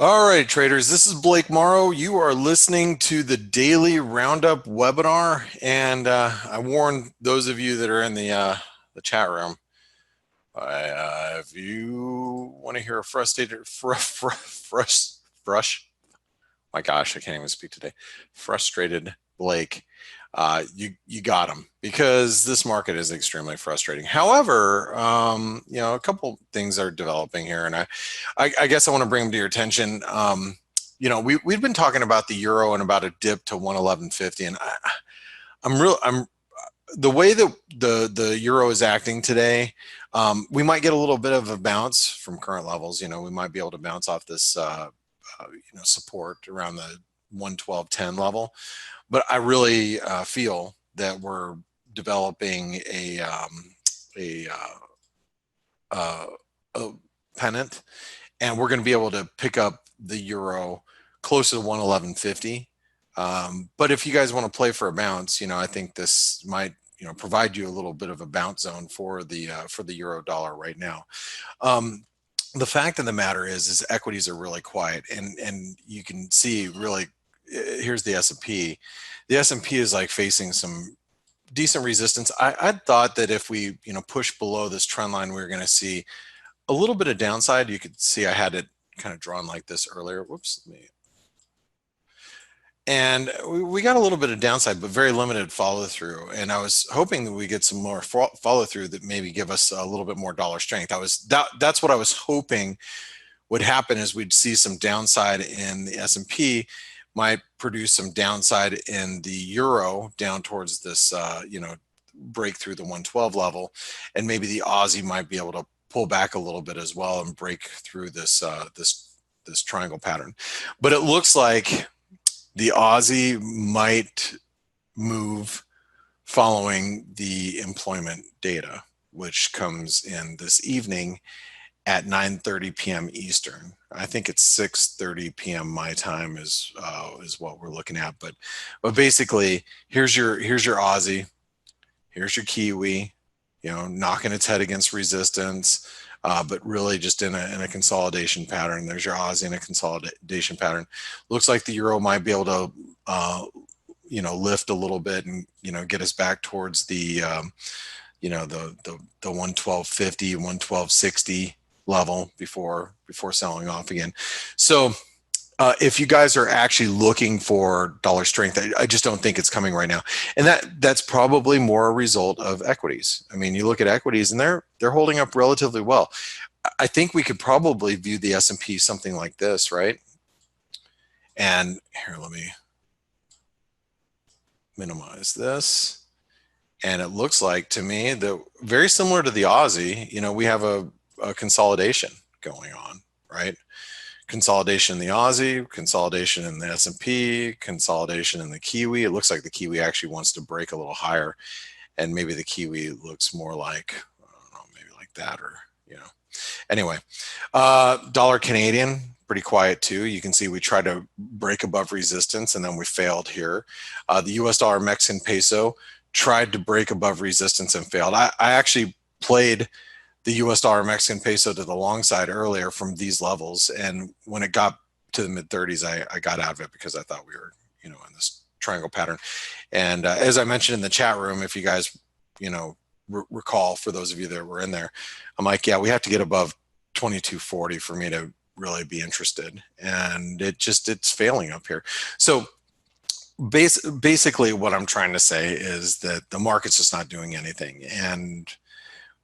All right, traders, this is Blake Morrow. You are listening to the Daily Roundup webinar, and I warn those of you that are in the chat room, if you want to hear a my gosh, I can't even speak today, frustrated Blake, you got him, because this market is extremely frustrating. However, you know, a couple things are developing here, and I guess I want to bring them to your attention. You know, we've been talking about the euro and about a dip to 111.50, and I'm the way that the euro is acting today. We might get a little bit of a bounce from current levels. You know, we might be able to bounce off this you know, support around the 112.10 level. But I really feel that we're developing a pennant, and we're going to be able to pick up the euro close to 111.50. But if you guys want to play for a bounce, you know, I think this might, you know, provide you a little bit of a bounce zone for the euro dollar right now. The fact of the matter is equities are really quiet, and you can see really, here's the S&P. The S&P is like facing some decent resistance. I thought that if we, you know, push below this trend line, we were going to see a little bit of downside. You could see I had it kind of drawn like this earlier. Whoops. And we got a little bit of downside, but very limited follow through. And I was hoping that we get some more follow through that maybe give us a little bit more dollar strength. That's what I was hoping would happen, is we'd see some downside in the S&P, might produce some downside in the euro down towards this, you know, break through the 112 level, and maybe the Aussie might be able to pull back a little bit as well and break through this this triangle pattern. But it looks like the Aussie might move following the employment data, which comes in this evening at 9:30 p.m. Eastern. I think it's 6:30 p.m. my time is what we're looking at. But basically, here's your Aussie, here's your Kiwi, you know, knocking its head against resistance. But really just in a consolidation pattern. There's your Aussie in a consolidation pattern. Looks like the euro might be able to, you know, lift a little bit and, you know, get us back towards the, you know, the 112.50, 112.60 level before selling off again. So if you guys are actually looking for dollar strength, I just don't think it's coming right now, and that's probably more a result of equities. I mean, you look at equities and they're holding up relatively well. I think we could probably view the S&P something like this, right? And here, let me minimize this, and it looks like to me that very similar to the Aussie, you know, we have a consolidation going on, right? Consolidation in the Aussie, consolidation in the S&P, consolidation in the Kiwi. It looks like the Kiwi actually wants to break a little higher, and maybe the Kiwi looks more like, I don't know, maybe like that, or, you know. Anyway, dollar Canadian, pretty quiet too. You can see we tried to break above resistance and then we failed here. The US dollar Mexican peso tried to break above resistance and failed. I actually played the US dollar Mexican peso to the long side earlier from these levels, and when it got to the mid 30s, I got out of it because I thought we were, you know, in this triangle pattern. And as I mentioned in the chat room, if you guys, you know, recall, for those of you that were in there, I'm like, yeah, we have to get above 22.40 for me to really be interested, and it's failing up here. So basically what I'm trying to say is that the market's just not doing anything, and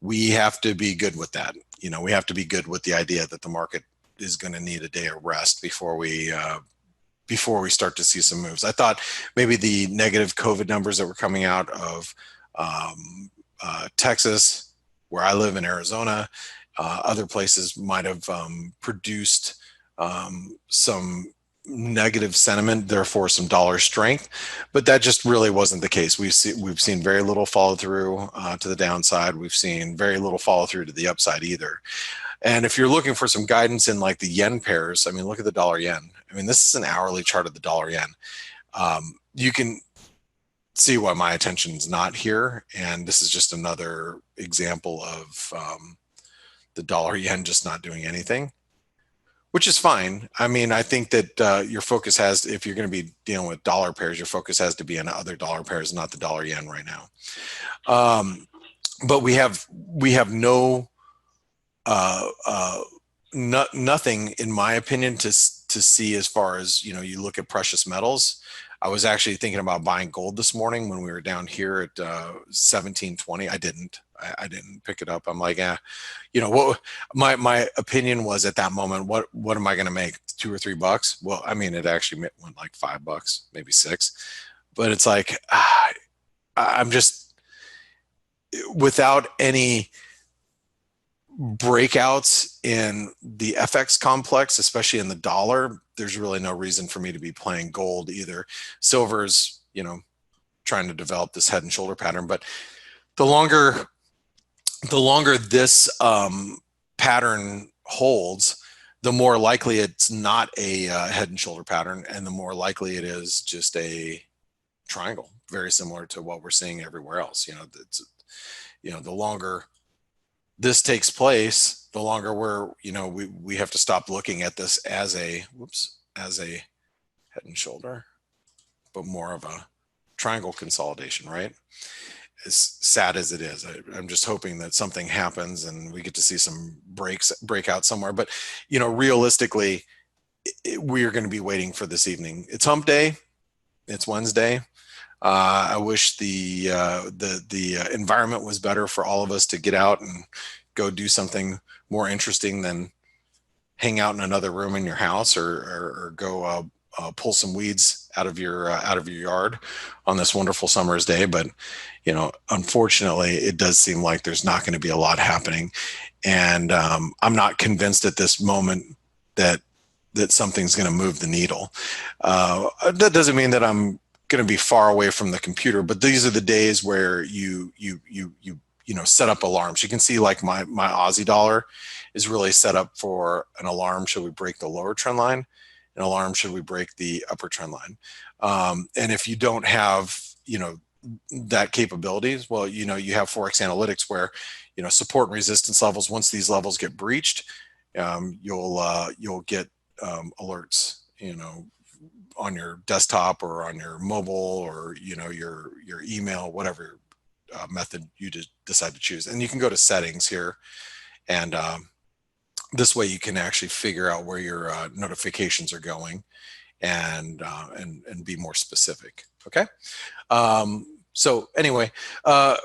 we have to be good with that. You know, we have to be good with the idea that the market is going to need a day of rest before we start to see some moves. I thought maybe the negative COVID numbers that were coming out of Texas, where I live in Arizona, other places might have produced some negative sentiment, therefore some dollar strength, but that just really wasn't the case. We've seen very little follow through to the downside. We've seen very little follow through to the upside either. And if you're looking for some guidance in like the yen pairs, I mean, look at the dollar yen. I mean, this is an hourly chart of the dollar yen. You can see why my attention is not here, and this is just another example of the dollar yen just not doing anything. which is fine. I mean, I think that your focus has, if you're going to be dealing with dollar pairs, your focus has to be on other dollar pairs, not the dollar yen right now. But we have no, nothing, in my opinion, to see as far as, you know, you look at precious metals. I was actually thinking about buying gold this morning when we were down here at 1720. I didn't pick it up. I'm like, you know what? My opinion was at that moment, what am I going to make? $2 or $3? Well, I mean, it actually went like $5, maybe $6. But it's like, I'm just, without any breakouts in the FX complex, especially in the dollar, there's really no reason for me to be playing gold either. Silver's, you know, trying to develop this head and shoulder pattern, but the longer this pattern holds, the more likely it's not a head and shoulder pattern, and the more likely it is just a triangle, very similar to what we're seeing everywhere else. You know, it's, you know, the longer this takes place, the longer we're, you know, we have to stop looking at this as a, as a head and shoulder, but more of a triangle consolidation, right? As sad as it is, I'm just hoping that something happens and we get to see some breakout somewhere. But, you know, realistically, we are going to be waiting for this evening. It's hump day. It's Wednesday. I wish the environment was better for all of us to get out and go do something more interesting than hang out in another room in your house, or go pull some weeds out of your yard on this wonderful summer's day. But, you know, unfortunately, it does seem like there's not going to be a lot happening, and I'm not convinced at this moment that something's going to move the needle. That doesn't mean that I'm going to be far away from the computer, but these are the days where you know, set up alarms. You can see like my Aussie dollar is really set up for an alarm should we break the lower trend line, an alarm should we break the upper trend line. And if you don't have, you know, that capabilities, well, you know, you have ForexAnalytix where, you know, support and resistance levels, once these levels get breached, you'll get alerts, you know, on your desktop or on your mobile, or, you know, your email, whatever method you decide to choose. And you can go to settings here, and this way you can actually figure out where your notifications are going, and be more specific. Okay. So anyway, I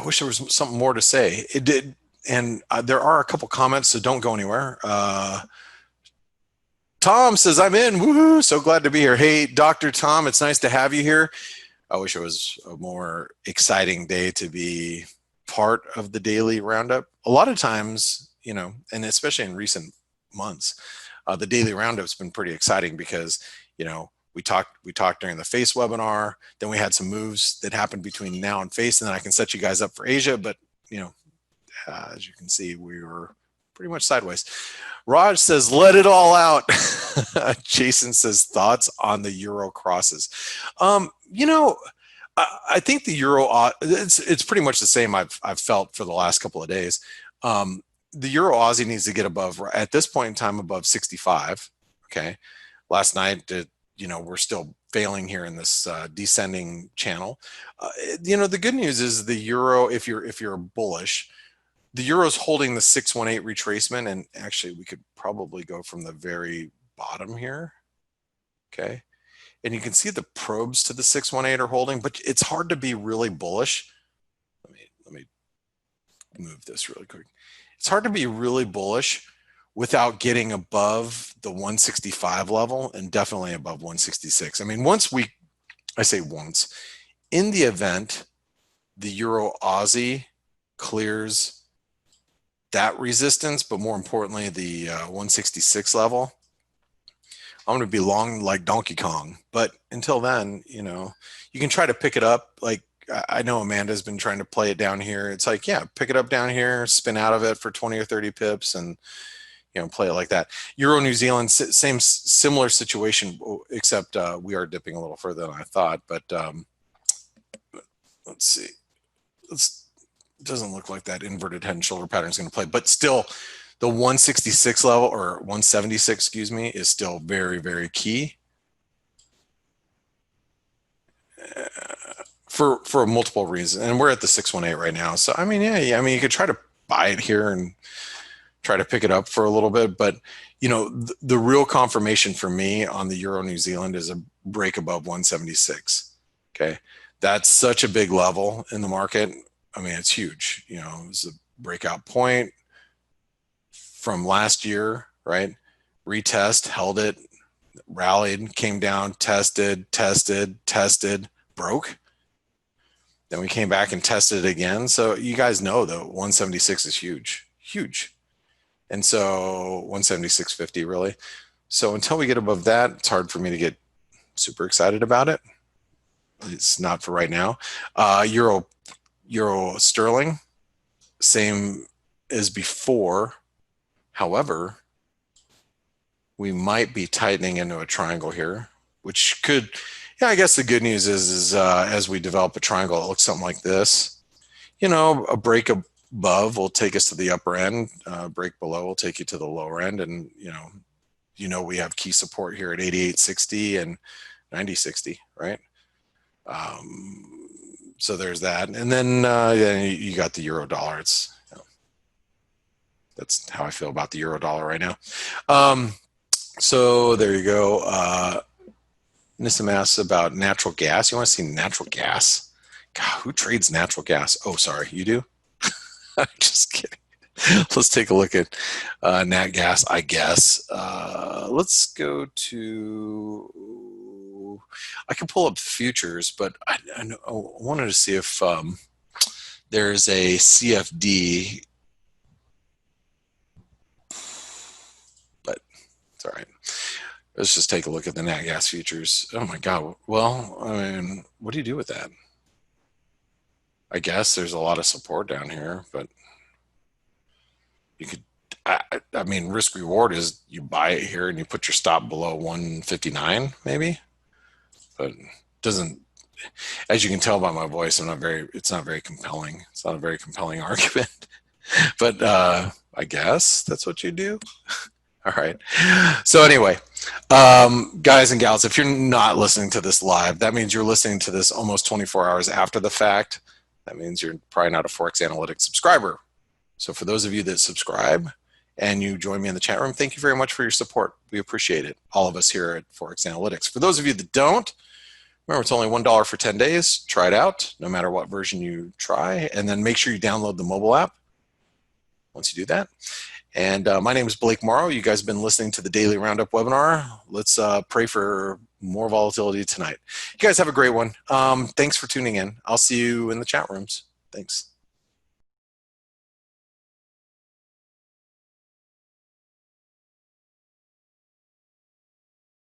wish there was something more to say. It did, and there are a couple comments, so don't go anywhere. Tom says, I'm in. Woohoo! So glad to be here. Hey, Dr. Tom, it's nice to have you here. I wish it was a more exciting day to be part of the Daily Roundup. A lot of times, you know, and especially in recent months, the Daily Roundup's been pretty exciting because, you know, we talked during the FACE webinar, then we had some moves that happened between now and FACE, and then I can set you guys up for Asia, but, you know, as you can see, we were pretty much sideways. Raj says, let it all out. Jason says, thoughts on the Euro crosses. You know, I think the Euro, it's pretty much the same I've felt for the last couple of days. The Euro Aussie needs to get above, at this point in time, above 65. Okay. Last night, you know, we're still failing here in this descending channel. You know, the good news is the Euro, if you're bullish, the Euro's holding the 618 retracement, and actually we could probably go from the very bottom here. Okay. And you can see the probes to the 618 are holding, but it's hard to be really bullish. Let me move this really quick. It's hard to be really bullish without getting above the 165 level, and definitely above 166. I mean, I say once, in the event the Euro Aussie clears that resistance, but more importantly, the 166 level, I'm going to be long like Donkey Kong. But until then, you know, you can try to pick it up. Like, I know Amanda's been trying to play it down here. It's like, yeah, pick it up down here, spin out of it for 20 or 30 pips, and, you know, play it like that. Euro New Zealand, similar situation, except we are dipping a little further than I thought. But let's see. It doesn't look like that inverted head and shoulder pattern is going to play, but still, The 166 level, or 176, excuse me, is still very, very key. For multiple reasons, and we're at the 618 right now. So I mean, yeah, I mean, you could try to buy it here and try to pick it up for a little bit, but you know, the real confirmation for me on the Euro New Zealand is a break above 176. Okay, that's such a big level in the market. I mean, it's huge. You know, it's a breakout point from last year, right? Retest, held it, rallied, came down, tested, broke. Then we came back and tested it again. So you guys know that 176 is huge, huge. And so 176.50 really. So until we get above that, it's hard for me to get super excited about it. It's not for right now. Euro sterling, same as before. However, we might be tightening into a triangle here, which could, yeah, I guess the good news is as we develop a triangle, it looks something like this. You know, a break above will take us to the upper end. Break below will take you to the lower end. And, you know, we have key support here at 88.60 and 90.60, right? So there's that. And then you got the euro dollar. It's, that's how I feel about the euro dollar right now. So there you go. Nissim asks about natural gas. You want to see natural gas? God, who trades natural gas? Oh, sorry, you do? I'm just kidding. Let's take a look at nat gas, I guess. Let's go to, I can pull up futures, but I wanted to see if there's a CFD, but it's all right. Let's just take a look at the nat gas futures. Oh my God. Well, I mean, what do you do with that? I guess there's a lot of support down here, but you could, I mean, risk reward is you buy it here and you put your stop below 159 maybe, but doesn't, as you can tell by my voice, it's not very compelling. It's not a very compelling argument, but I guess that's what you do. All right. So anyway, guys and gals, if you're not listening to this live, that means you're listening to this almost 24 hours after the fact. That means you're probably not a ForexAnalytix subscriber. So for those of you that subscribe and you join me in the chat room, thank you very much for your support. We appreciate it, all of us here at ForexAnalytix. For those of you that don't, remember it's only $1 for 10 days. Try it out, no matter what version you try, and then make sure you download the mobile app once you do that. And my name is Blake Morrow. You guys have been listening to the Daily Roundup webinar. Let's pray for more volatility tonight. You guys have a great one. Thanks for tuning in. I'll see you in the chat rooms. Thanks.